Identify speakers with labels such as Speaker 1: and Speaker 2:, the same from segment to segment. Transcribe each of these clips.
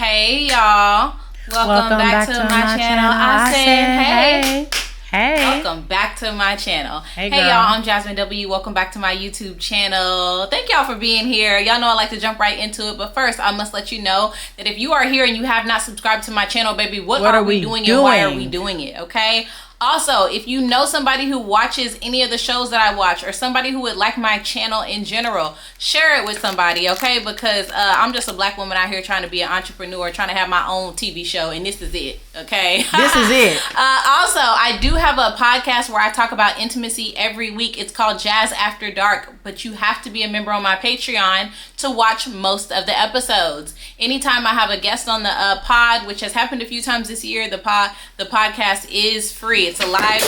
Speaker 1: Hey y'all, welcome back to my channel. I said hey. Welcome back to my channel. Hey y'all, I'm Jazmyn W. Welcome back to my YouTube channel. Thank y'all for being here. Y'all know I like to jump right into it, but first I must let you know that if you are here and you have not subscribed to my channel, baby, what are we doing and why are we doing it? Okay. Also, if you know somebody who watches any of the shows that I watch or somebody who would like my channel in general, share it with somebody, okay? Because I'm just a black woman out here trying to be an entrepreneur, trying to have my own TV show, and this is it, okay?
Speaker 2: This is it.
Speaker 1: Also, I do have a podcast where I talk about intimacy every week. It's called Jazz After Dark, but you have to be a member on my Patreon to watch most of the episodes. Anytime I have a guest on the pod, which has happened a few times this year, the podcast is free. It's a live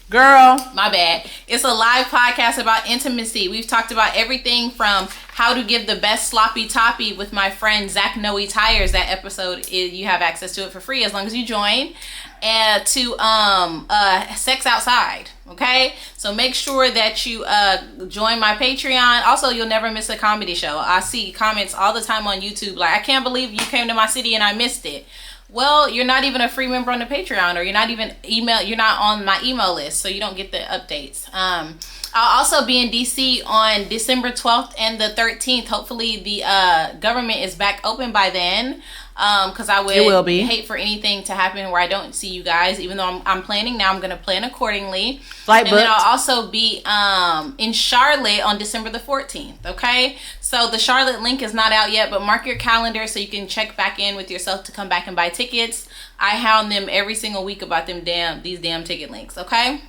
Speaker 2: girl,
Speaker 1: my bad. It's a live podcast about intimacy. We've talked about everything from how to give the best sloppy toppy with my friend Zach Noe Tires. That episode is, you have access to it for free as long as you join. And to sex outside, okay? So make sure that you join my Patreon. Also, you'll never miss a comedy show. I see comments all the time on YouTube like, I can't believe you came to my city and I missed it. Well, you're not even a free member on the Patreon, or you're not even you're not on my email list, so you don't get the updates. I'll also be in DC on December 12th and the 13th. Hopefully the government is back open by then. Because I would hate for anything to happen where I don't see you guys, even though I'm planning now. I'm going to plan accordingly. Then I'll also be in Charlotte on December the 14th, okay? So the Charlotte link is not out yet, but mark your calendar so you can check back in with yourself to come back and buy tickets. I hound them every single week about these damn ticket links, okay?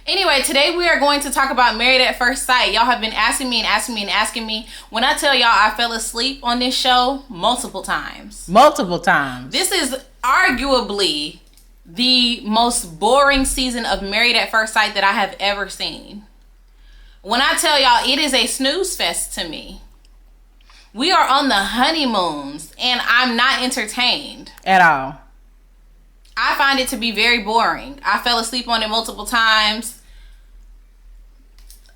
Speaker 1: Anyway, today we are going to talk about Married at First Sight. Y'all have been asking me. When I tell y'all I fell asleep on this show multiple times. This is arguably the most boring season of Married at First Sight that I have ever seen. When I tell y'all it is a snooze fest to me. We are on the honeymoons and I'm not entertained.
Speaker 2: At all.
Speaker 1: I find it to be very boring. I fell asleep on it multiple times.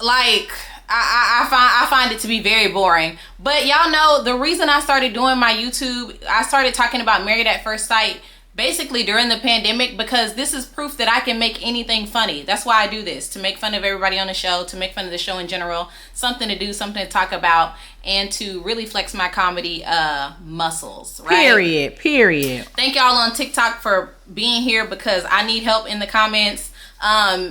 Speaker 1: Like, I find it to be very boring. But y'all know the reason I started doing my YouTube, I started talking about Married at First Sight basically during the pandemic, because this is proof that I can make anything funny. That's why I do this, to make fun of everybody on the show, to make fun of the show in general, something to do, something to talk about, and to really flex my comedy muscles, right? Period. Thank y'all on TikTok for being here, because I need help in the comments.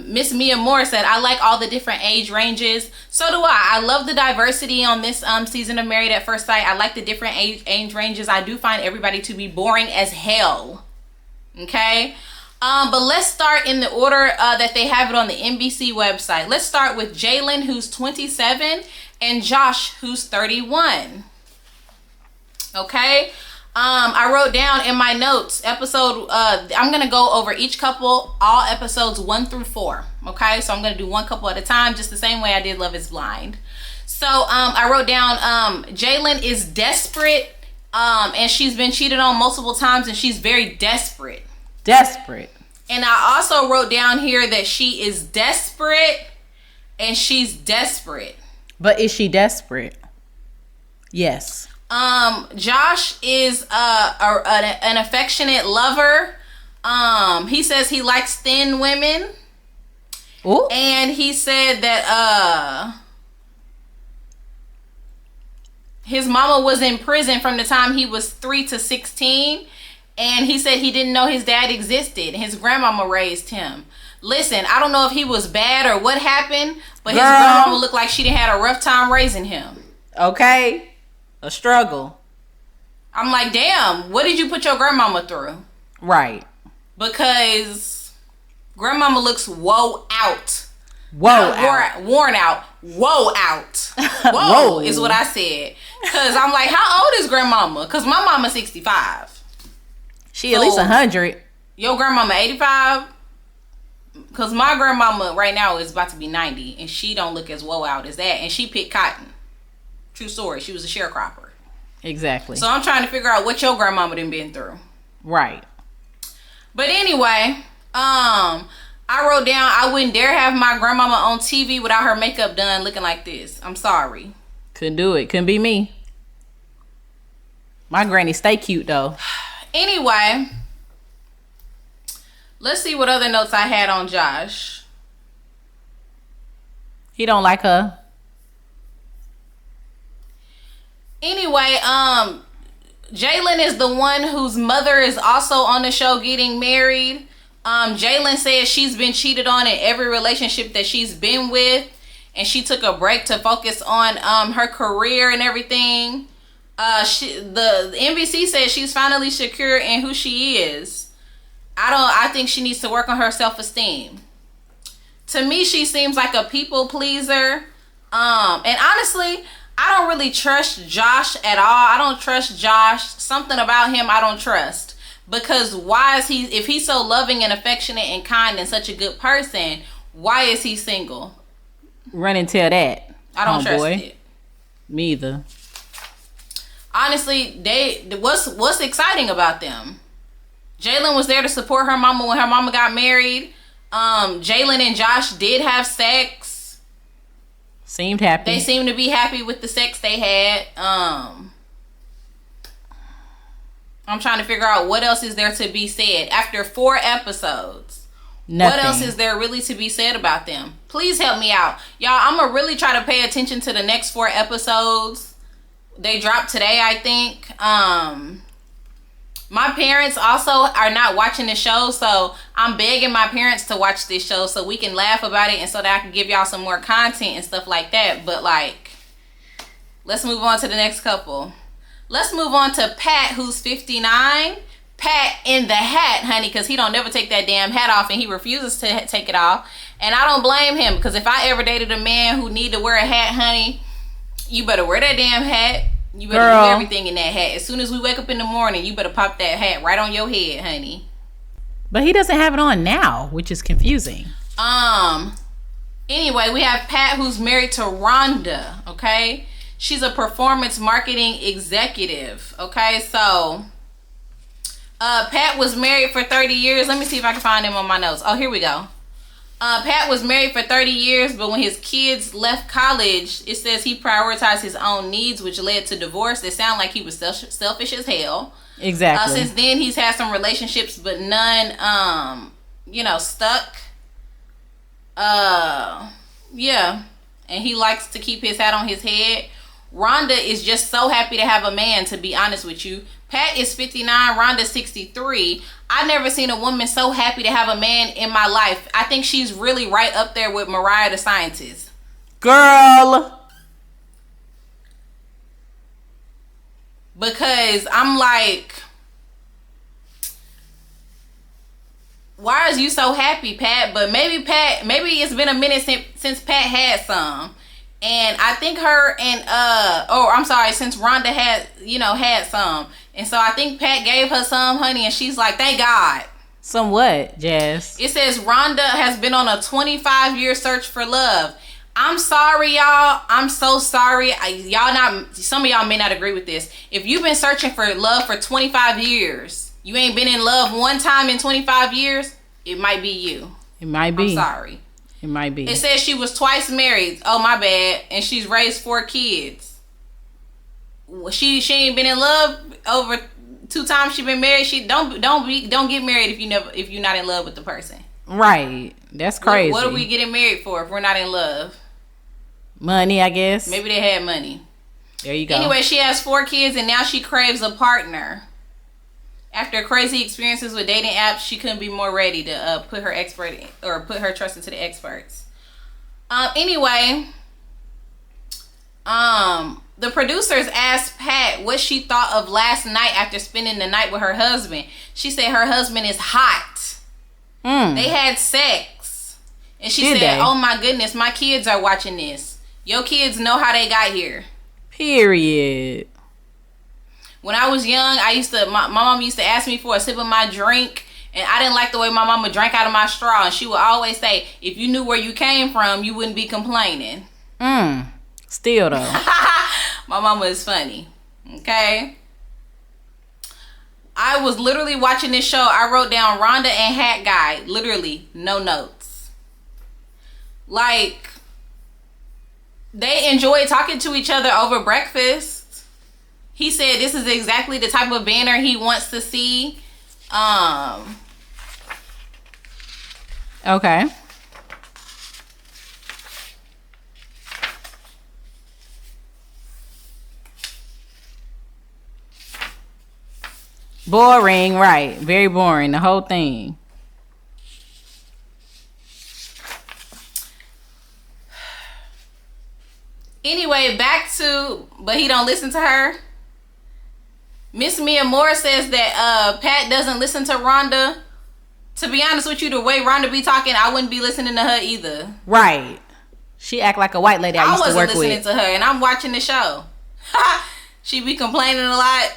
Speaker 1: Miss Mia Moore said, I like all the different age ranges. So do I. I love the diversity on this season of Married at First Sight. I like the different age ranges. I do find everybody to be boring as hell. Okay? But let's start in the order that they have it on the NBC website. Let's start with Jaylen, who's 27, and Josh, who's 31. Okay? I wrote down in my notes I'm going to go over each couple, all episodes 1 through 4. Okay? So I'm going to do one couple at a time, just the same way I did Love is Blind. So I wrote down Jaylen is desperate, and she's been cheated on multiple times, and she's very desperate. And I also wrote down here that she is desperate and she's desperate.
Speaker 2: But is she desperate? Yes.
Speaker 1: Josh is an affectionate lover. He says he likes thin women.
Speaker 2: Ooh.
Speaker 1: And he said that his mama was in prison from the time he was 3 to 16. And he said he didn't know his dad existed. His grandmama raised him. Listen, I don't know if he was bad or what happened, but his grandmama looked like she done had a rough time raising him.
Speaker 2: Okay. A struggle.
Speaker 1: I'm like, damn, what did you put your grandmama through?
Speaker 2: Right.
Speaker 1: Because grandmama looks worn out. Whoa out. Whoa is what I said. Because I'm like, how old is grandmama? Because my mama 65.
Speaker 2: She at least 100.
Speaker 1: Your grandmama 85? Because my grandmama right now is about to be 90. And she don't look as woe out as that. And she picked cotton. True story. She was a sharecropper.
Speaker 2: Exactly.
Speaker 1: So I'm trying to figure out what your grandmama done been through.
Speaker 2: Right.
Speaker 1: But anyway, I wrote down I wouldn't dare have my grandmama on TV without her makeup done looking like this. I'm sorry.
Speaker 2: Couldn't do it. Couldn't be me. My granny stay cute though.
Speaker 1: Anyway, let's see what other notes I had on Josh.
Speaker 2: He don't like her.
Speaker 1: Anyway, Jaylen is the one whose mother is also on the show getting married. Jaylen says she's been cheated on in every relationship that she's been with, and she took a break to focus on her career and everything. The NBC says she's finally secure in who she is. I think she needs to work on her self-esteem. To me, she seems like a people pleaser. And honestly, I don't really trust Josh at all. I don't trust Josh. Something about him I don't trust. Because why is he, if he's so loving and affectionate and kind and such a good person, why is he single?
Speaker 2: Run and tell that.
Speaker 1: I don't trust it.
Speaker 2: Me either.
Speaker 1: Honestly, what's exciting about them? Jaylen was there to support her mama when her mama got married. Jaylen and Josh did have sex.
Speaker 2: Seemed happy.
Speaker 1: They seemed to be happy with the sex they had. I'm trying to figure out what else is there to be said after 4 episodes. Nothing. What else is there really to be said about them? Please help me out. Y'all, I'm going to really try to pay attention to the next 4 episodes. They dropped today, I think. My parents also are not watching the show, so I'm begging my parents to watch this show so we can laugh about it and so that I can give y'all some more content and stuff like that. But, like, let's move on to the next couple. Let's move on to Pat, who's 59. Pat in the hat, honey, because he don't never take that damn hat off, and he refuses to take it off. And I don't blame him, because if I ever dated a man who need to wear a hat, honey, you better wear that damn hat. You better do everything in that hat. As soon as we wake up in the morning, you better pop that hat right on your head, honey.
Speaker 2: But he doesn't have it on now, which is confusing.
Speaker 1: Anyway, we have Pat, who's married to Rhonda, okay? She's a performance marketing executive, okay? So, Pat was married for 30 years. Let me see if I can find him on my notes. Oh, here we go. Pat was married for 30 years, but when his kids left college, it says he prioritized his own needs, which led to divorce. It sounded like he was selfish as hell.
Speaker 2: Exactly.
Speaker 1: Since then, he's had some relationships, but none, stuck. Yeah. And he likes to keep his hat on his head. Rhonda is just so happy to have a man, to be honest with you. Pat is 59, Rhonda's 63. I've never seen a woman so happy to have a man in my life. I think she's really right up there with Mariah the Scientist.
Speaker 2: Girl.
Speaker 1: Because I'm like, why is you so happy, Pat? But maybe it's been a minute since Pat had some. And I think since Rhonda had some. And so I think Pat gave her some, honey, and she's like, thank God.
Speaker 2: Some what, Jazz?
Speaker 1: It says Rhonda has been on a 25-year search for love. I'm sorry, y'all. I'm so sorry. Some of y'all may not agree with this. If you've been searching for love for 25 years, you ain't been in love one time in 25 years, it might be you.
Speaker 2: It might be.
Speaker 1: I'm sorry.
Speaker 2: It might be.
Speaker 1: It says she was twice married. Oh, my bad. And she's raised 4 kids. She ain't been in love over 2 times she been married. She don't get married if you're not in love with the person.
Speaker 2: Right. That's crazy.
Speaker 1: What are we getting married for if we're not in love?
Speaker 2: Money, I guess.
Speaker 1: Maybe they had money.
Speaker 2: There you go.
Speaker 1: Anyway, she has 4 kids and now she craves a partner. After crazy experiences with dating apps, she couldn't be more ready to put her trust into the experts. Anyway, the producers asked Pat what she thought of last night after spending the night with her husband. She said her husband is hot. They had sex. And she said, oh my goodness, my kids are watching this. Your kids know how they got here.
Speaker 2: Period.
Speaker 1: When I was young, my mom used to ask me for a sip of my drink, and I didn't like the way my mama drank out of my straw. And she would always say, if you knew where you came from, you wouldn't be complaining.
Speaker 2: Still though.
Speaker 1: My mama is funny. Okay. I was literally watching this show. I wrote down Rhonda and Hat Guy. Literally, no notes. Like, they enjoy talking to each other over breakfast. He said this is exactly the type of banner he wants to see.
Speaker 2: Okay. Boring, right. Very boring, the whole thing.
Speaker 1: Anyway, back to, but he don't listen to her. Miss Mia Moore says that Pat doesn't listen to Rhonda. To be honest with you, the way Rhonda be talking, I wouldn't be listening to her either.
Speaker 2: Right. She act like a white lady I used to work with.
Speaker 1: I wasn't listening to her, and I'm watching the show. She be complaining a lot.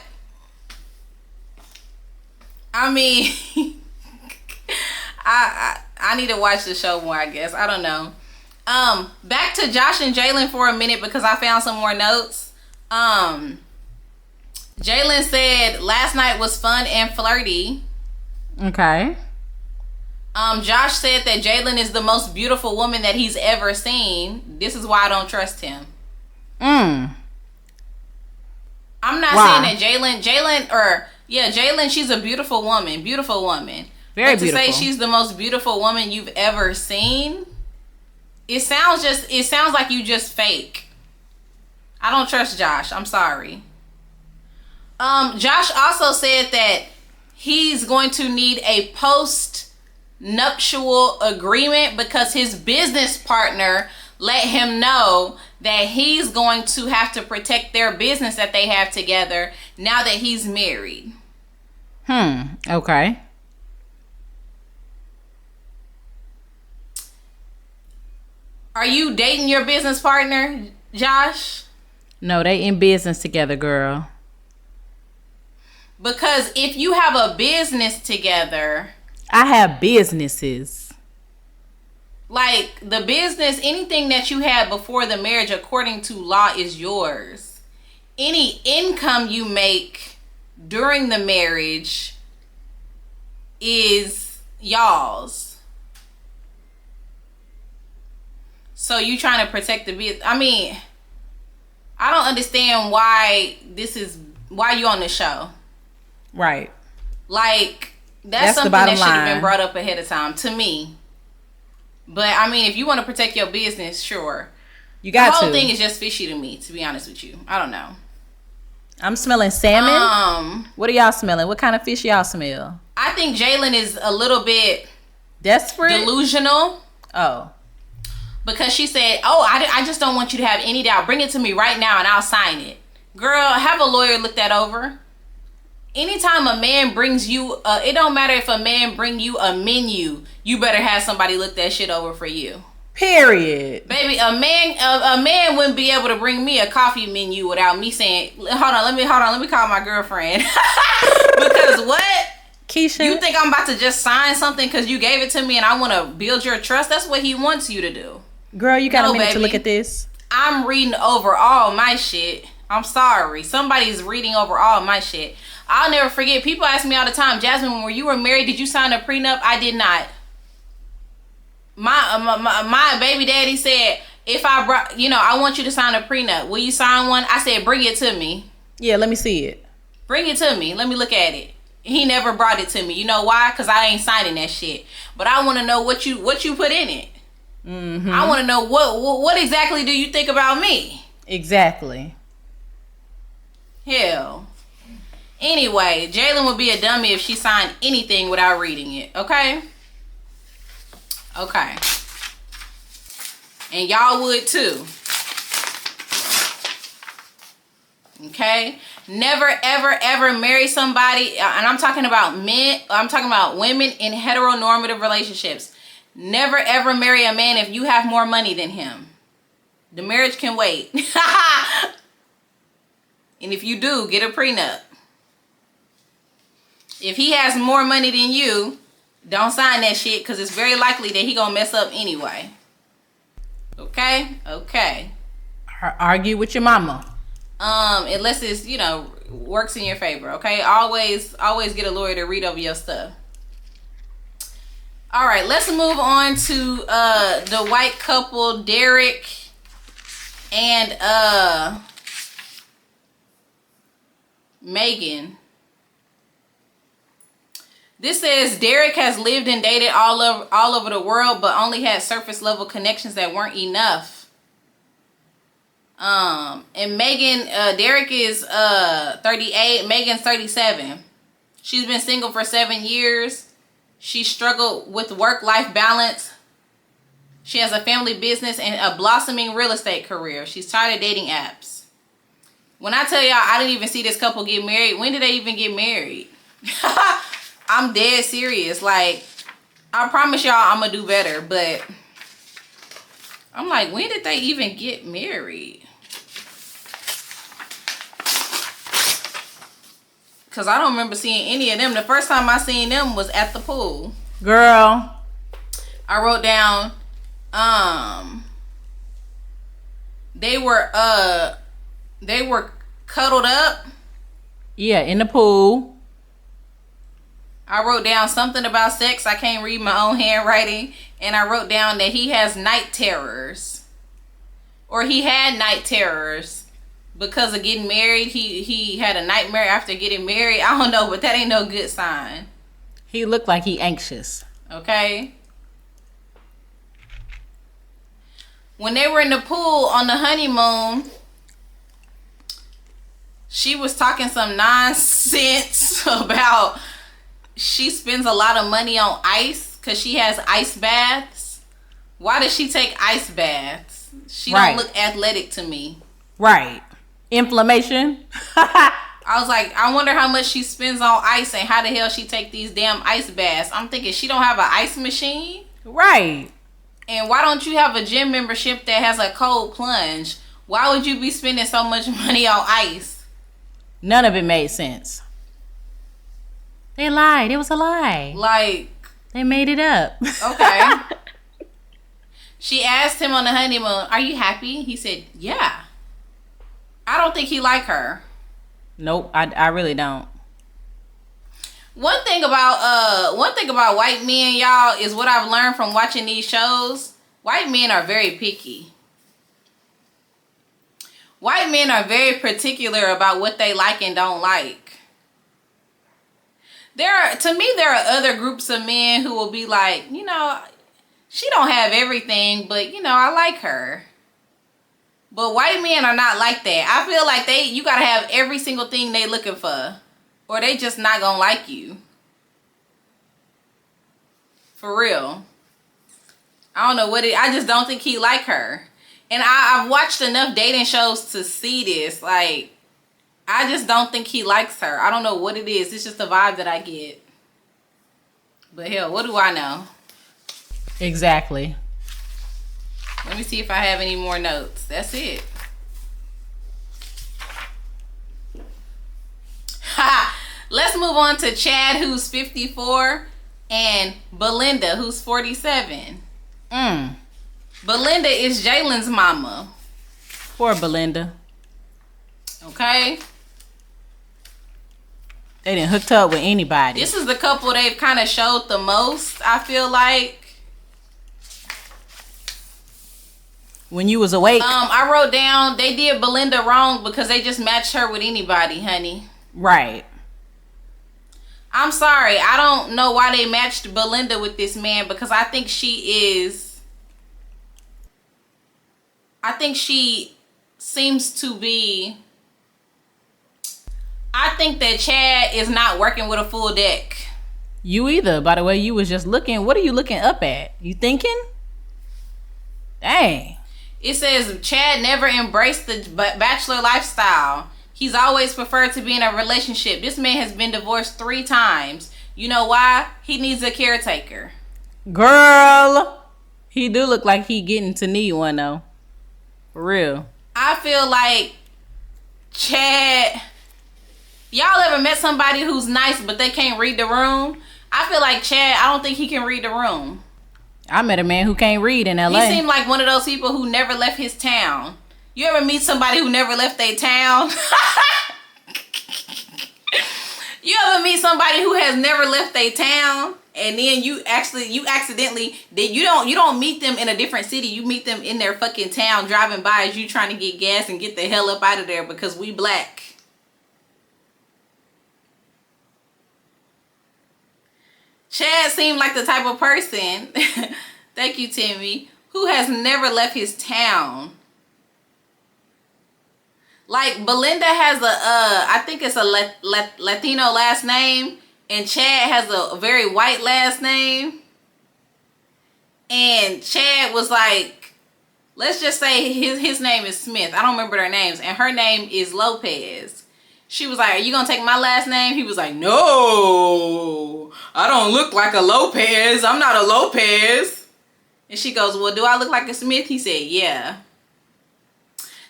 Speaker 1: I mean, I need to watch the show more, I guess. I don't know. Back to Josh and Jaylen for a minute because I found some more notes. Jaylen said last night was fun and flirty.
Speaker 2: Okay.
Speaker 1: Josh said that Jaylen is the most beautiful woman that he's ever seen. This is why I don't trust him. I'm not saying that Jaylen, she's a beautiful woman. Beautiful woman.
Speaker 2: Very
Speaker 1: but
Speaker 2: beautiful.
Speaker 1: To say she's the most beautiful woman you've ever seen, it sounds like you just fake. I don't trust Josh. I'm sorry. Josh also said that he's going to need a post-nuptial agreement because his business partner let him know that he's going to have to protect their business that they have together now that he's married.
Speaker 2: Okay.
Speaker 1: Are you dating your business partner, Josh?
Speaker 2: No, they in business together, girl.
Speaker 1: Because if you have a business together...
Speaker 2: I have businesses.
Speaker 1: Like, the business, anything that you had before the marriage, according to law, is yours. Any income you make during the marriage is y'all's. So you trying to protect the business. I mean, I don't understand why you on the show.
Speaker 2: Right.
Speaker 1: Like, that's something that should have been brought up ahead of time to me. But I mean, if you want to protect your business, sure.
Speaker 2: You got to.
Speaker 1: The whole thing is just fishy to me, to be honest with you. I don't know.
Speaker 2: I'm smelling salmon. What are y'all smelling? What kind of fish y'all smell?
Speaker 1: I think Jaylen is a little bit
Speaker 2: desperate,
Speaker 1: delusional.
Speaker 2: Oh.
Speaker 1: Because she said, I just don't want you to have any doubt. Bring it to me right now and I'll sign it. Girl, have a lawyer look that over. Anytime a man brings you, it don't matter if a man bring you a menu, you better have somebody look that shit over for you.
Speaker 2: Period.
Speaker 1: Baby, a man wouldn't be able to bring me a coffee menu without me saying, hold on, let me call my girlfriend. Because what?
Speaker 2: Keisha,
Speaker 1: you think I'm about to just sign something because you gave it to me and I want to build your trust? That's what he wants you to do.
Speaker 2: Girl, you got a minute to look at this?
Speaker 1: I'm reading over all my shit. I'm sorry. Somebody's reading over all my shit. I'll never forget. People ask me all the time, Jazmyn, when you were married, did you sign a prenup? I did not. My baby daddy said, if I brought, I want you to sign a prenup. Will you sign one? I said, bring it to me.
Speaker 2: Yeah, let me see it.
Speaker 1: Bring it to me. Let me look at it. He never brought it to me. You know why? Because I ain't signing that shit. But I want to know what you put in it. Mm-hmm. I want to know what exactly do you think about me?
Speaker 2: Exactly.
Speaker 1: Hell. Anyway, Jaylen would be a dummy if she signed anything without reading it. Okay? Okay. And y'all would too. Okay? Never, ever, ever marry somebody, and I'm talking about men, I'm talking about women in heteronormative relationships. Never, ever marry a man if you have more money than him. The marriage can wait. And if you do, get a prenup. If he has more money than you, don't sign that shit because it's very likely that he gonna mess up anyway. Okay? Okay.
Speaker 2: Argue with your mama.
Speaker 1: Unless it's, works in your favor, okay? Always get a lawyer to read over your stuff. All right, let's move on to the white couple, Derek and Meghan. This says Derek has lived and dated all over the world, but only had surface level connections that weren't enough. And Meghan, Derek is 38, Meghan's 37. She's been single for 7 years. She struggled with work-life balance. She has a family business and a blossoming real estate career. She's tired of dating apps. When I tell y'all I didn't even see this couple get married, when did they even get married? I'm dead serious. Like, I promise y'all I'm gonna do better, but I'm like, when did they even get married? Because I don't remember seeing any of them. The first time I seen them was at the pool.
Speaker 2: Girl.
Speaker 1: I wrote down, they were cuddled up.
Speaker 2: Yeah, in the pool.
Speaker 1: I wrote down something about sex. I can't read my own handwriting. And I wrote down that he has night terrors. Or he had night terrors. Because of getting married. He had a nightmare after getting married. I don't know, but that ain't no good sign.
Speaker 2: He looked like he anxious.
Speaker 1: Okay. When they were in the pool on the honeymoon, she was talking some nonsense about she spends a lot of money on ice because she has ice baths. Why does she take ice baths? She don't look athletic to me.
Speaker 2: Right. Inflammation.
Speaker 1: I was like, I wonder how much she spends on ice and how the hell she take these damn ice baths. I'm thinking she don't have an ice machine.
Speaker 2: Right.
Speaker 1: And why don't you have a gym membership that has a cold plunge? Why would you be spending so much money on ice?
Speaker 2: None of it made sense. They lied. It was a lie.
Speaker 1: Like,
Speaker 2: they made it up.
Speaker 1: Okay. She asked him on the honeymoon, "Are you happy?" He said, "Yeah." I don't think he like her.
Speaker 2: Nope, I really don't.
Speaker 1: One thing about white men, y'all, is what I've learned from watching these shows. White men are very picky. White men are very particular about what they like and don't like. To me, there are other groups of men who will be like, you know, she don't have everything, but, you know, I like her. But white men are not like that. I feel like you gotta have every single thing they looking for, or they just not gonna like you. For real. I don't know I just don't think he like her. And I've watched enough dating shows to see this. Like, I just don't think he likes her. I don't know what it is. It's just the vibe that I get. But hell, what do I know?
Speaker 2: Exactly.
Speaker 1: Let me see if I have any more notes. That's it. Let's move on to Chad, who's 54, and Belinda, who's 47. Belinda is Jaylen's mama.
Speaker 2: Poor Belinda.
Speaker 1: Okay.
Speaker 2: They didn't hooked up with anybody.
Speaker 1: This is the couple they've kind of showed the most, I feel like.
Speaker 2: When you was awake.
Speaker 1: I wrote down they did Belinda wrong because they just matched her with anybody, honey.
Speaker 2: Right.
Speaker 1: I'm sorry. I don't know why they matched Belinda with this man because I think she seems to be. I think that Chad is not working with a full deck.
Speaker 2: You either. By the way, you was just looking. What are you looking up at? You thinking? Dang.
Speaker 1: It says Chad never embraced the bachelor lifestyle. He's always preferred to be in a relationship. This man has been divorced 3 times. You know why? He needs a caretaker.
Speaker 2: Girl, he do look like he getting to need one though. For real.
Speaker 1: I feel like Chad. Y'all ever met somebody who's nice but they can't read the room? I feel like Chad, I don't think he can read the room.
Speaker 2: I met a man who can't read in LA.
Speaker 1: He seemed like one of those people who never left his town. You ever meet somebody who never left their town? You ever meet somebody who has never left their town, and then you accidentally you don't meet them in a different city. You meet them in their fucking town driving by as you trying to get gas and get the hell up out of there because we black. Chad seemed like the type of person, thank you, Timmy, who has never left his town. Like, Belinda has I think it's a Latino last name, and Chad has a very white last name. And Chad was like, let's just say his name is Smith. I don't remember their names. And her name is Lopez. She was like, are you going to take my last name? He was like, no, I don't look like a Lopez. I'm not a Lopez. And she goes, well, do I look like a Smith? He said, yeah.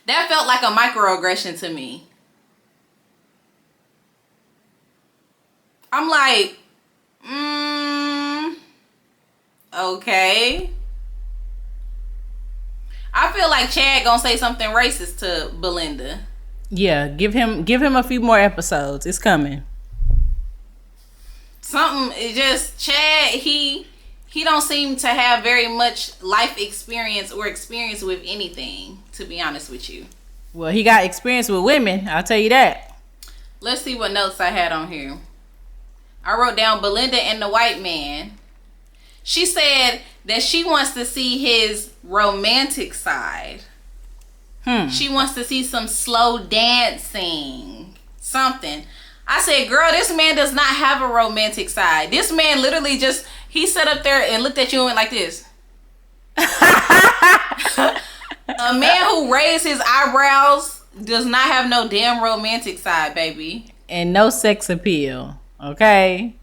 Speaker 1: That felt like a microaggression to me. I'm like, okay. I feel like Chad gonna say something racist to Belinda.
Speaker 2: Yeah, give him a few more episodes. It's coming.
Speaker 1: Something, it just, Chad, he don't seem to have very much life experience or experience with anything, to be honest with you.
Speaker 2: Well, he got experience with women, I'll tell you that.
Speaker 1: Let's see what notes I had on here. I wrote down Belinda and the white man. She said that she wants to see his romantic side. She wants to see some slow dancing. Something. I said, girl, this man does not have a romantic side. This man literally just, he sat up there and looked at you and went like this. A man who raised his eyebrows does not have no damn romantic side, baby.
Speaker 2: And no sex appeal, okay?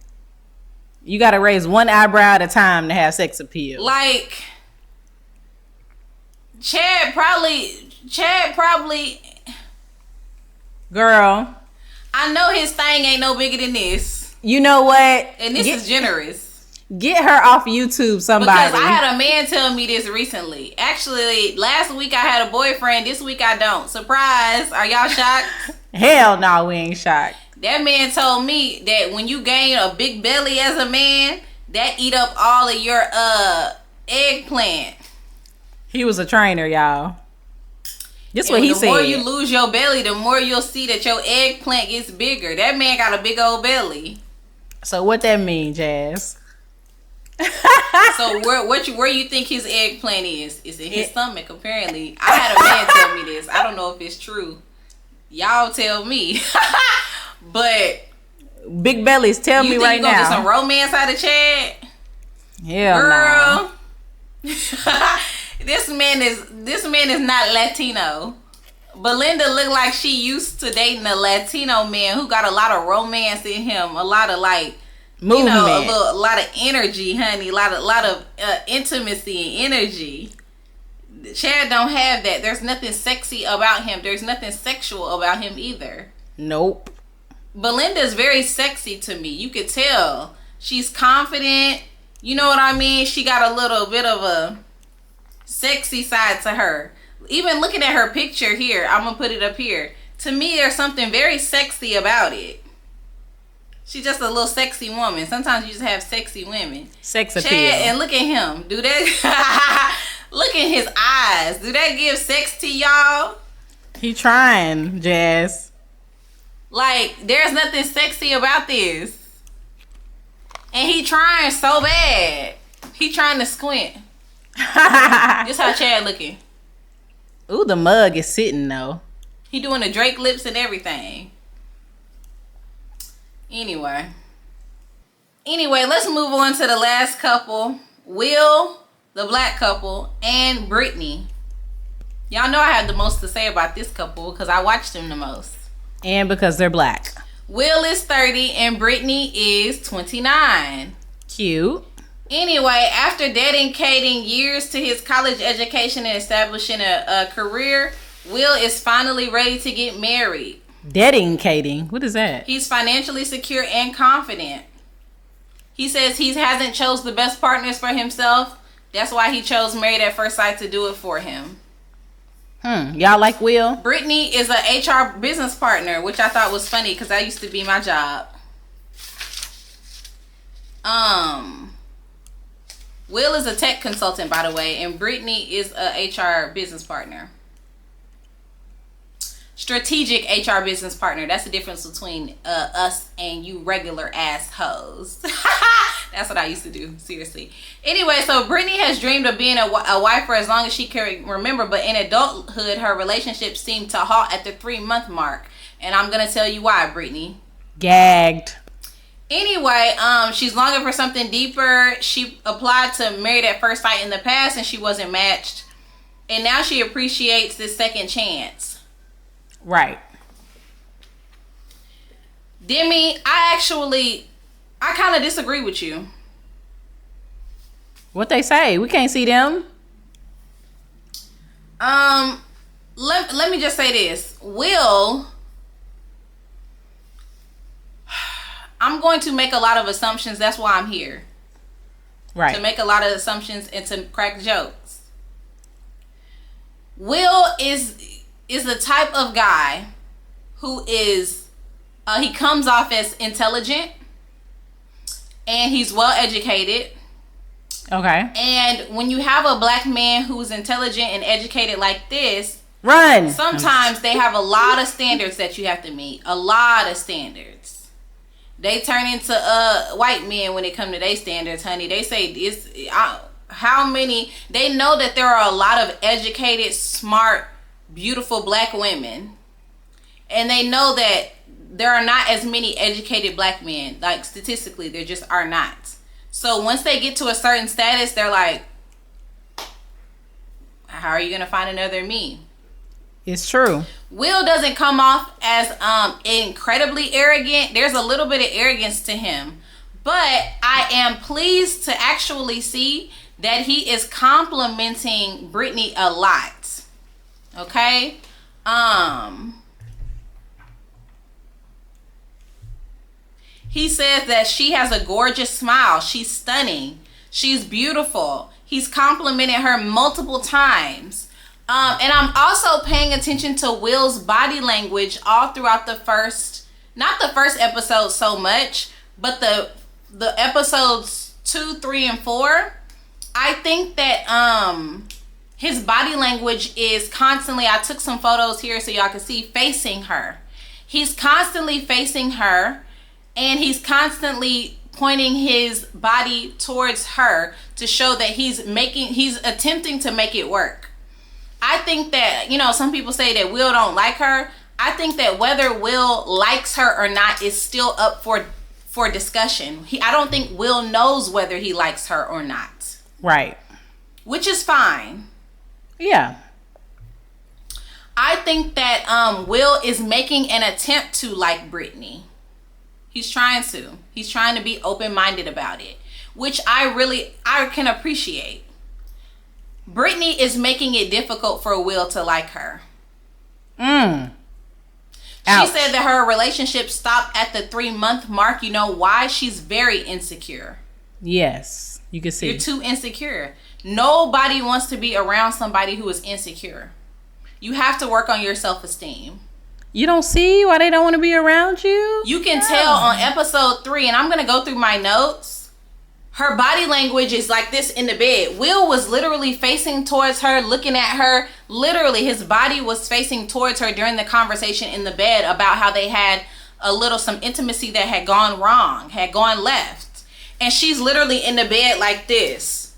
Speaker 2: You gotta raise one eyebrow at a time to have sex appeal.
Speaker 1: Like, Chad probably,
Speaker 2: girl,
Speaker 1: I know his thing ain't no bigger than this.
Speaker 2: You know what?
Speaker 1: And this is generous.
Speaker 2: Get her off YouTube, somebody.
Speaker 1: Because I had a man tell me this recently. Actually, last week I had a boyfriend. This week I don't. Surprise. Are y'all shocked?
Speaker 2: Hell no, we ain't shocked.
Speaker 1: That man told me that when you gain a big belly as a man, that eat up all of your eggplant.
Speaker 2: He was a trainer, y'all. This what he said.
Speaker 1: The more you lose your belly, the more you'll see that your eggplant gets bigger. That man got a big old belly.
Speaker 2: So what that mean, Jazz?
Speaker 1: So where you think his eggplant is? It's in his stomach, apparently. I had a man tell me this. I don't know if it's true. Y'all tell me. But
Speaker 2: big bellies, tell me right now. You think you gonna
Speaker 1: get some romance out of Chad?
Speaker 2: Hell
Speaker 1: girl. No. This man is not Latino. Belinda looked like she used to dating a Latino man who got a lot of romance in him, a lot of like movement, a lot of energy, honey, a lot of intimacy and energy. Chad don't have that. There's nothing sexy about him. There's nothing sexual about him either.
Speaker 2: Nope.
Speaker 1: Belinda's very sexy to me. You could tell. She's confident. You know what I mean? She got a little bit of a sexy side to her. Even looking at her picture here, I'm going to put it up here. To me, there's something very sexy about it. She's just a little sexy woman. Sometimes you just have sexy women.
Speaker 2: Sex appeal.
Speaker 1: Chad, and look at him. Do that. Look at his eyes. Do that give sex to y'all?
Speaker 2: He trying, Jazz.
Speaker 1: Like, there's nothing sexy about this. And he trying so bad. He trying to squint. This how Chad looking.
Speaker 2: Ooh, the mug is sitting though.
Speaker 1: He doing the Drake lips and everything. Anyway, let's move on to the last couple. Will, the black couple, and Brittany. Y'all know I have the most to say about this couple because I watched them the most.
Speaker 2: And because they're black.
Speaker 1: Will is 30 and Brittany is 29.
Speaker 2: Cute.
Speaker 1: Anyway, after dedicating years to his college education and establishing a career, Will is finally ready to get married.
Speaker 2: Dedicating? What is that?
Speaker 1: He's financially secure and confident. He says he hasn't chose the best partners for himself. That's why he chose Married at First Sight to do it for him.
Speaker 2: Y'all like Will?
Speaker 1: Brittany is a HR business partner, which I thought was funny because that used to be my job. Will is a tech consultant, by the way, and Brittany is a HR business partner. Strategic HR business partner. That's the difference between us and you regular ass hoes. That's what I used to do, seriously. Anyway, so Brittany has dreamed of being a wife for as long as she can remember, but in adulthood, her relationship seemed to halt at the 3-month mark. And I'm going to tell you why, Brittany.
Speaker 2: Gagged.
Speaker 1: Anyway, she's longing for something deeper. She applied to Married at First Sight in the past, and she wasn't matched. And now she appreciates this second chance.
Speaker 2: Right.
Speaker 1: Demi, I kind of disagree with you.
Speaker 2: What they say? We can't see them.
Speaker 1: Let me just say this. Will, I'm going to make a lot of assumptions. That's why I'm here.
Speaker 2: Right.
Speaker 1: To make a lot of assumptions and to crack jokes. Will is the type of guy who is, he comes off as intelligent and he's well educated.
Speaker 2: Okay.
Speaker 1: And when you have a black man who's intelligent and educated like this,
Speaker 2: run.
Speaker 1: Sometimes they have a lot of standards that you have to meet. A lot of standards. They turn into white men when it comes to their standards, honey. They say this. How many? They know that there are a lot of educated, smart, beautiful black women, and they know that there are not as many educated black men. Like statistically, there just are not. So once they get to a certain status, they're like, "How are you gonna find another me?"
Speaker 2: It's true.
Speaker 1: Will doesn't come off as incredibly arrogant. There's a little bit of arrogance to him. But I am pleased to actually see that he is complimenting Brittany a lot. Okay? He says that she has a gorgeous smile. She's stunning. She's beautiful. He's complimented her multiple times. And I'm also paying attention to Will's body language all throughout the first, not the first episode so much, but the episodes 2, 3, and 4. I think that his body language is constantly, I took some photos here so y'all can see, facing her. He's constantly facing her, and he's constantly pointing his body towards her to show that he's attempting to make it work. I think that, some people say that Will don't like her. I think that whether Will likes her or not is still up for discussion. I don't think Will knows whether he likes her or not.
Speaker 2: Right.
Speaker 1: Which is fine.
Speaker 2: Yeah.
Speaker 1: I think that Will is making an attempt to like Brittany. He's trying to. He's trying to be open-minded about it, which I can appreciate. Brittany is making it difficult for Will to like her.
Speaker 2: Ouch.
Speaker 1: She said that her relationship stopped at the 3-month mark. You know why? She's very insecure.
Speaker 2: Yes, you can see.
Speaker 1: You're too insecure. Nobody wants to be around somebody who is insecure. You have to work on your self-esteem.
Speaker 2: You don't see why they don't want to be around you?
Speaker 1: You can tell on episode 3, and I'm going to go through my notes. Her body language is like this in the bed. Will was literally facing towards her, looking at her. Literally, his body was facing towards her during the conversation in the bed about how they had some intimacy that had gone wrong, had gone left. And she's literally in the bed like this.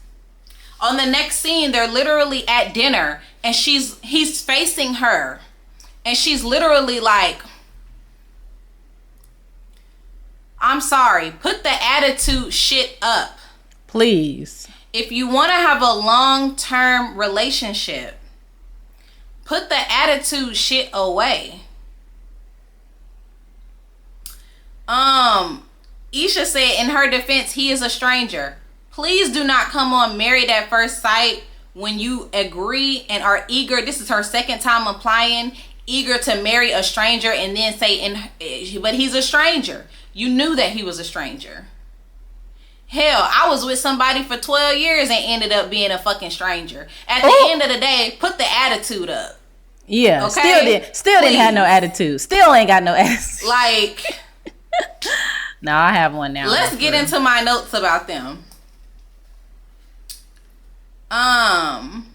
Speaker 1: On the next scene, they're literally at dinner, and he's facing her. And she's literally like, I'm sorry, put the attitude shit up.
Speaker 2: Please.
Speaker 1: If you want to have a long-term relationship, put the attitude shit away. Isha said in her defense, he is a stranger. Please do not come on Married at First Sight when you agree and are eager. This is her second time applying, eager to marry a stranger, and then say, but he's a stranger. You knew that he was a stranger. Hell, I was with somebody for 12 years and ended up being a fucking stranger. At the end of the day, put the attitude up.
Speaker 2: Yeah, okay? Still didn't have no attitude. Still ain't got no attitude.
Speaker 1: Like,
Speaker 2: no, I have one now.
Speaker 1: Let's get into my notes about them. I'm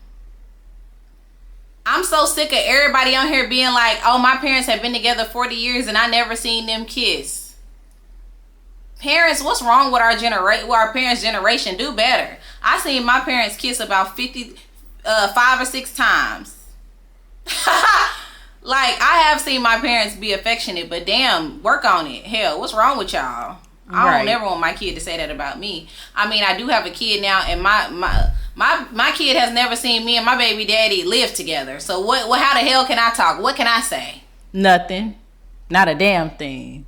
Speaker 1: so sick of everybody on here being like, oh, my parents have been together 40 years and I never seen them kiss. Parents, what's wrong with our generation? Our parents' generation, do better. I seen my parents kiss about 5 or 6 times. Like, I have seen my parents be affectionate, but damn, work on it. Hell, what's wrong with y'all? I don't never want my kid to say that about me. I mean, I do have a kid now, and my kid has never seen me and my baby daddy live together. So what? How the hell can I talk? What can I say?
Speaker 2: Nothing. Not a damn thing.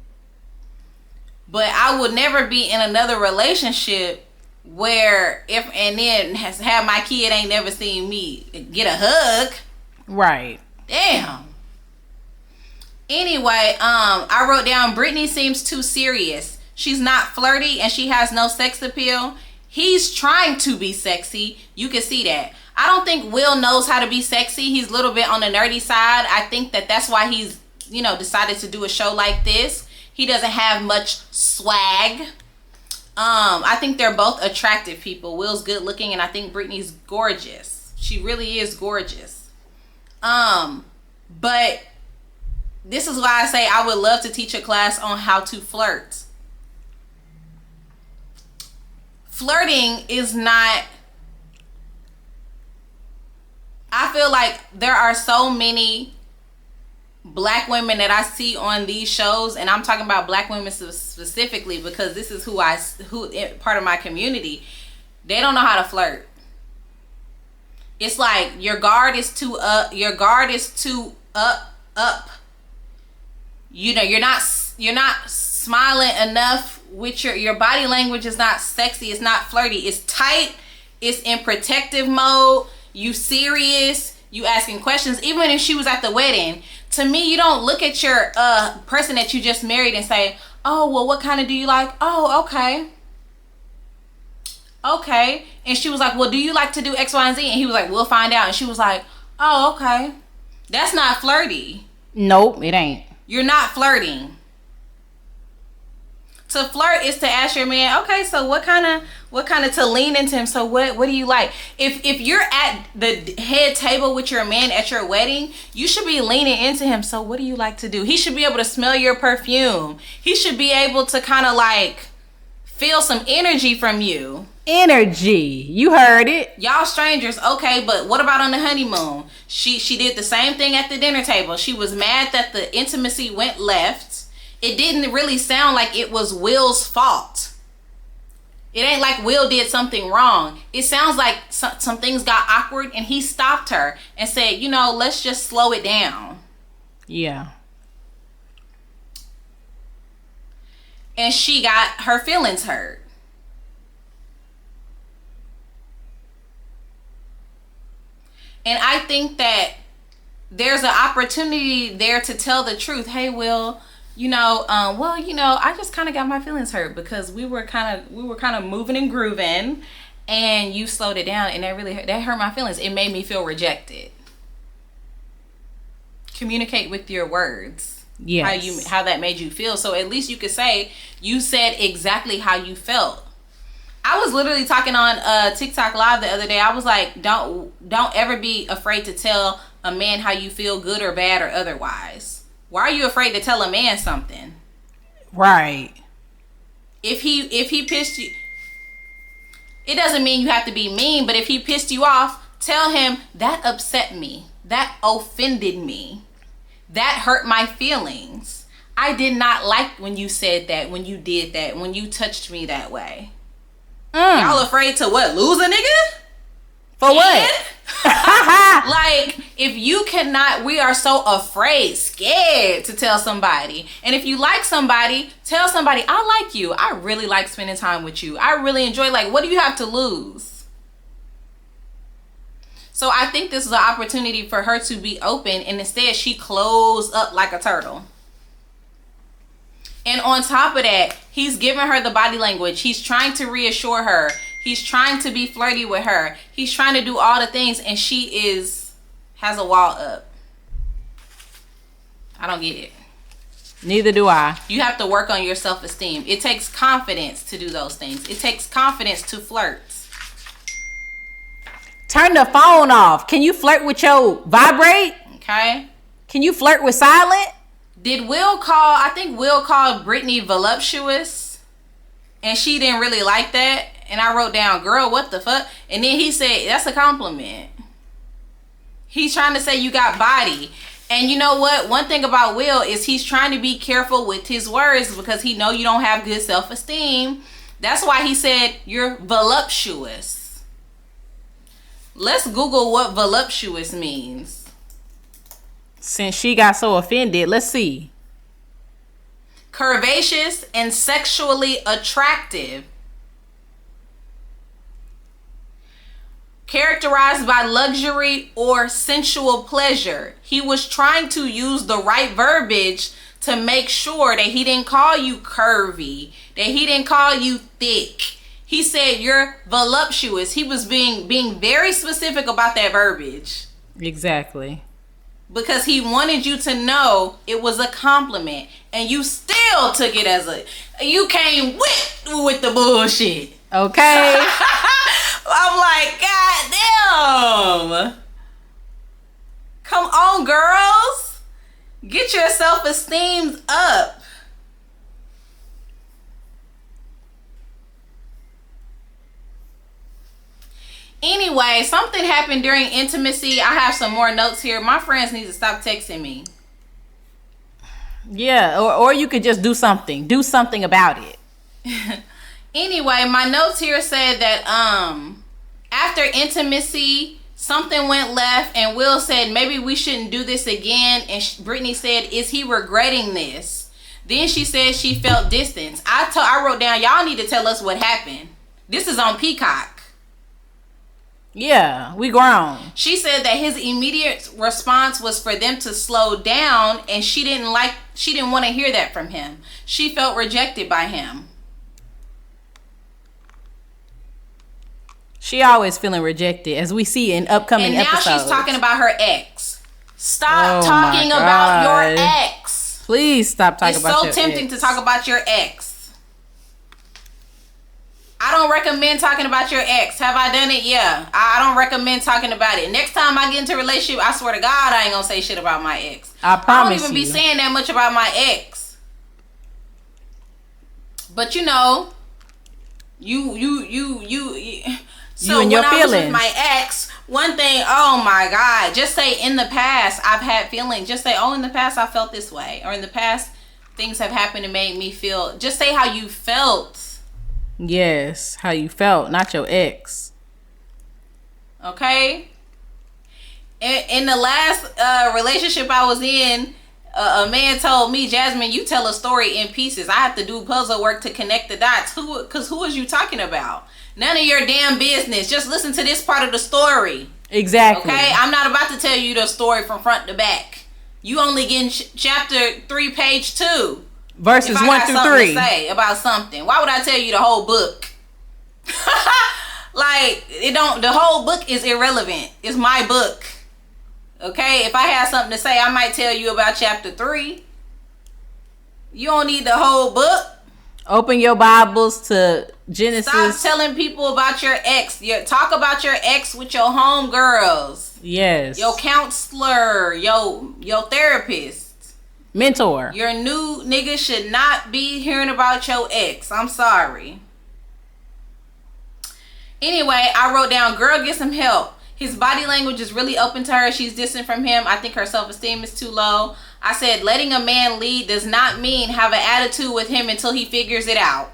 Speaker 1: But I would never be in another relationship where have my kid ain't never seen me get a hug.
Speaker 2: Right.
Speaker 1: Damn. Anyway, I wrote down Brittany seems too serious. She's not flirty and she has no sex appeal. He's trying to be sexy. You can see that. I don't think Will knows how to be sexy. He's a little bit on the nerdy side. I think that's why he's, decided to do a show like this. He doesn't have much swag. I think they're both attractive people. Will's good looking and I think Brittany's gorgeous. She really is gorgeous. But this is why I say I would love to teach a class on how to flirt. Flirting is not... I feel like there are so many black women that I see on these shows, and I'm talking about black women specifically because this is who part of my community. They don't know how to flirt. It's like your guard is too up. You're not smiling enough with your body language is not sexy. It's not flirty. It's tight. It's in protective mode. You serious. You asking questions. Even if she was at the wedding, to me, you don't look at your person that you just married and say, oh, well, what kind of do you like? Oh, okay. Okay. And she was like, well, do you like to do X, Y, and Z? And he was like, we'll find out. And she was like, oh, okay. That's not flirty.
Speaker 2: Nope, it ain't.
Speaker 1: You're not flirting. To flirt is to ask your man, okay, so what kind of to lean into him. So what do you like? If you're at the head table with your man at your wedding, you should be leaning into him. So what do you like to do? He should be able to smell your perfume. He should be able to kind of like feel some energy from you.
Speaker 2: Energy. You heard it.
Speaker 1: Y'all strangers, okay, but what about on the honeymoon? She did the same thing at the dinner table. She was mad that the intimacy went left. It didn't really sound like it was Will's fault. It ain't like Will did something wrong. It sounds like some things got awkward and he stopped her and said, let's just slow it down.
Speaker 2: Yeah.
Speaker 1: And she got her feelings hurt. And I think that there's an opportunity there to tell the truth. Hey, Will, I just kind of got my feelings hurt because we were kind of moving and grooving, and you slowed it down, and that hurt my feelings. It made me feel rejected. Communicate with your words.
Speaker 2: Yes.
Speaker 1: How that made you feel. So at least you could say you said exactly how you felt. I was literally talking on TikTok Live the other day. I was like, don't ever be afraid to tell a man how you feel, good or bad or otherwise. Why are you afraid to tell a man something?
Speaker 2: Right.
Speaker 1: If he pissed you, it doesn't mean you have to be mean, but if he pissed you off, tell him that upset me. That offended me. That hurt my feelings. I did not like when you said that, when you did that, when you touched me that way. Y'all afraid to what? Lose a nigga?
Speaker 2: For what?
Speaker 1: Like, if you cannot, we are so afraid, scared to tell somebody. And if you like somebody, tell somebody, I like you. I really like spending time with you. I really enjoy, what do you have to lose? So I think this is an opportunity for her to be open, and instead she closed up like a turtle. And on top of that, he's giving her the body language. He's trying to reassure her. He's trying to be flirty with her. He's trying to do all the things, and she has a wall up. I don't get it.
Speaker 2: Neither do I.
Speaker 1: You have to work on your self-esteem. It takes confidence to do those things. It takes confidence to flirt.
Speaker 2: Turn the phone off. Can you flirt with your vibrate?
Speaker 1: Okay.
Speaker 2: Can you flirt with silent?
Speaker 1: Did Will call? I think Will called Brittany voluptuous. and she didn't really like that. And I wrote down, girl, what the fuck? And then he said, that's a compliment. He's trying to say you got body. And you know what? One thing about Will is he's trying to be careful with his words because he know you don't have good self-esteem. That's why he said you're voluptuous. Let's Google what voluptuous means.
Speaker 2: Since she got so offended, let's see.
Speaker 1: Curvaceous and sexually attractive. Characterized by luxury or sensual pleasure. He was trying to use the right verbiage to make sure that he didn't call you curvy, that he didn't call you thick. He said you're voluptuous. He was being very specific about that verbiage.
Speaker 2: Exactly.
Speaker 1: Because he wanted you to know it was a compliment. And you still took it as you came with the bullshit.
Speaker 2: Okay.
Speaker 1: I'm like, God damn. Come on, girls. Get your self-esteem up. Anyway, something happened during intimacy. I have some more notes here. My friends need to stop texting me.
Speaker 2: Yeah, or you could just do something. Do something about it.
Speaker 1: Anyway, my notes here said that after intimacy, something went left, and Will said maybe we shouldn't do this again. And Brittany said, "Is he regretting this?" Then she said she felt distance. I wrote down, y'all need to tell us what happened. This is on Peacock.
Speaker 2: Yeah, we grown.
Speaker 1: She said that his immediate response was for them to slow down, and she didn't want to hear that from him. She felt rejected by him.
Speaker 2: She always feeling rejected, as we see in upcoming episodes.
Speaker 1: And now she's talking about her ex. Stop talking about your ex.
Speaker 2: Please stop talking about your ex.
Speaker 1: It's so tempting to talk about your ex. I don't recommend talking about your ex. Have I done it? Yeah. I don't recommend talking about it. Next time I get into a relationship, I swear to God, I ain't gonna say shit about my ex.
Speaker 2: I promise you.
Speaker 1: I don't even be saying that much about my ex. But you know, so
Speaker 2: and your
Speaker 1: when
Speaker 2: feelings.
Speaker 1: I was with my ex, one thing, oh my God, just say in the past I've had feelings. Just say, oh, in the past I felt this way, or in the past things have happened and made me feel. Just say how you felt.
Speaker 2: Yes, how you felt, not your ex.
Speaker 1: Okay. In the last relationship I was in, a man told me, Jazmyn, you tell a story in pieces. I have to do puzzle work to connect the dots. Who is you talking about? None of your damn business. Just listen to this part of the story.
Speaker 2: Exactly.
Speaker 1: Okay? I'm not about to tell you the story from front to back. You only getting chapter 3, page 2.
Speaker 2: Verses 1 through 3.
Speaker 1: To say about something. Why would I tell you the whole book? Like, the whole book is irrelevant. It's my book. Okay? If I had something to say, I might tell you about chapter 3. You don't need the whole book.
Speaker 2: Open your Bibles to Genesis.
Speaker 1: Stop telling people about your ex. Talk about your ex with your homegirls.
Speaker 2: Yes.
Speaker 1: Your counselor. Your therapist.
Speaker 2: Mentor.
Speaker 1: Your new nigga should not be hearing about your ex. I'm sorry. Anyway, I wrote down, girl, get some help. His body language is really open to her. She's distant from him. I think her self-esteem is too low. I said, letting a man lead does not mean have an attitude with him until he figures it out.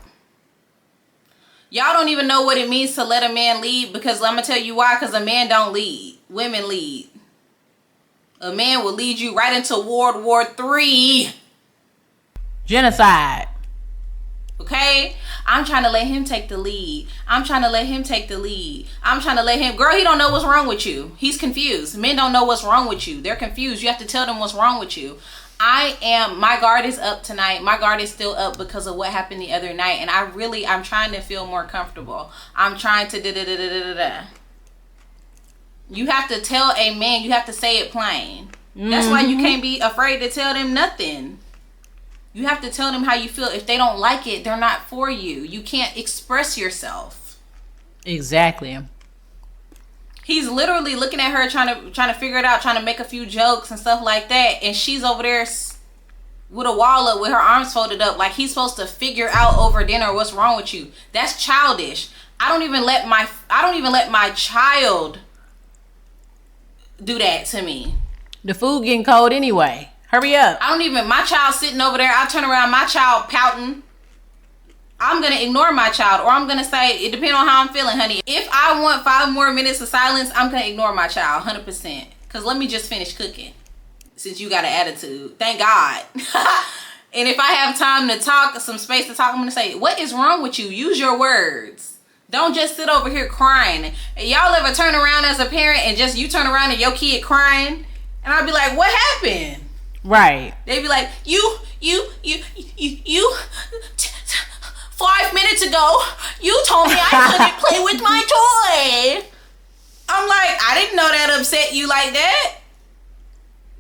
Speaker 1: Y'all don't even know what it means to let a man lead, because I'm going to tell you why. Because a man don't lead. Women lead. A man will lead you right into World War III.
Speaker 2: Genocide.
Speaker 1: Okay? I'm trying to let him take the lead. I'm trying to let him take the lead. I'm trying to let him. Girl, he don't know what's wrong with you. He's confused. Men don't know what's wrong with you. They're confused. You have to tell them what's wrong with you. My guard is up tonight. My guard is still up because of what happened the other night. And I'm trying to feel more comfortable. I'm trying to da-da-da-da-da-da. You have to tell a man. You have to say it plain. That's why you can't be afraid to tell them nothing. You have to tell them how you feel. If they don't like it, they're not for you. You can't express yourself.
Speaker 2: Exactly.
Speaker 1: He's literally looking at her, trying to figure it out, trying to make a few jokes and stuff like that, and she's over there with a wall up with her arms folded up like he's supposed to figure out over dinner what's wrong with you. That's childish. I don't even let my child do that to me.
Speaker 2: The food getting cold anyway. Hurry up.
Speaker 1: My child sitting over there, I turn around, my child pouting. I'm going to ignore my child, or I'm going to say, it depends on how I'm feeling, honey. If I want 5 more minutes of silence, I'm going to ignore my child, 100%. Because let me just finish cooking, since you got an attitude. Thank God. And if I have time to talk, some space to talk, I'm going to say, what is wrong with you? Use your words. Don't just sit over here crying. And y'all ever turn around as a parent and just you turn around and your kid crying? And I'll be like, what happened?
Speaker 2: Right.
Speaker 1: They be like, you 5 minutes ago, you told me I couldn't play with my toy. I'm like, I didn't know that upset you like that.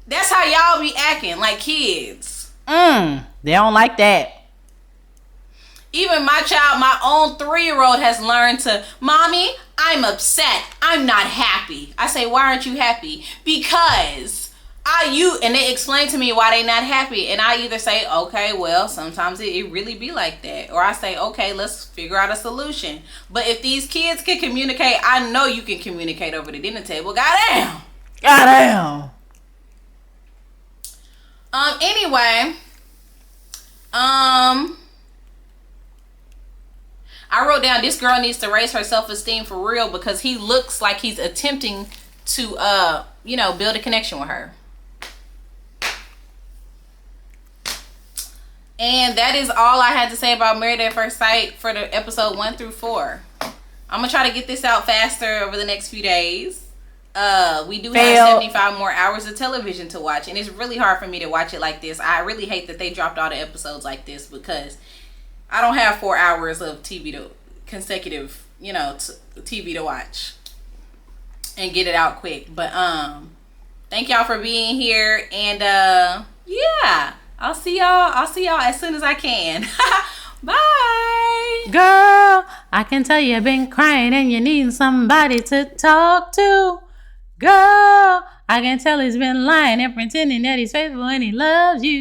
Speaker 1: That's how y'all be acting, like kids.
Speaker 2: They don't like that.
Speaker 1: Even my child, my own 3-year-old has learned to, Mommy, I'm upset. I'm not happy. I say, why aren't you happy? Because and they explain to me why they not happy. And I either say, okay, well, sometimes it really be like that. Or I say, okay, let's figure out a solution. But if these kids can communicate, I know you can communicate over the dinner table. Goddamn. Anyway. I wrote down, this girl needs to raise her self-esteem for real, because he looks like he's attempting to, build a connection with her. And that is all I had to say about Married at First Sight for the episode 1 through 4. I'm going to try to get this out faster over the next few days. We do have 75 more hours of television to watch, and it's really hard for me to watch it like this. I really hate that they dropped all the episodes like this, because I don't have 4 hours of consecutive TV to watch and get it out quick. But thank y'all for being here, and yeah, I'll see y'all as soon as I can. Bye.
Speaker 2: Girl, I can tell you've been crying and you need somebody to talk to. Girl, I can tell he's been lying and pretending that he's faithful and he loves you.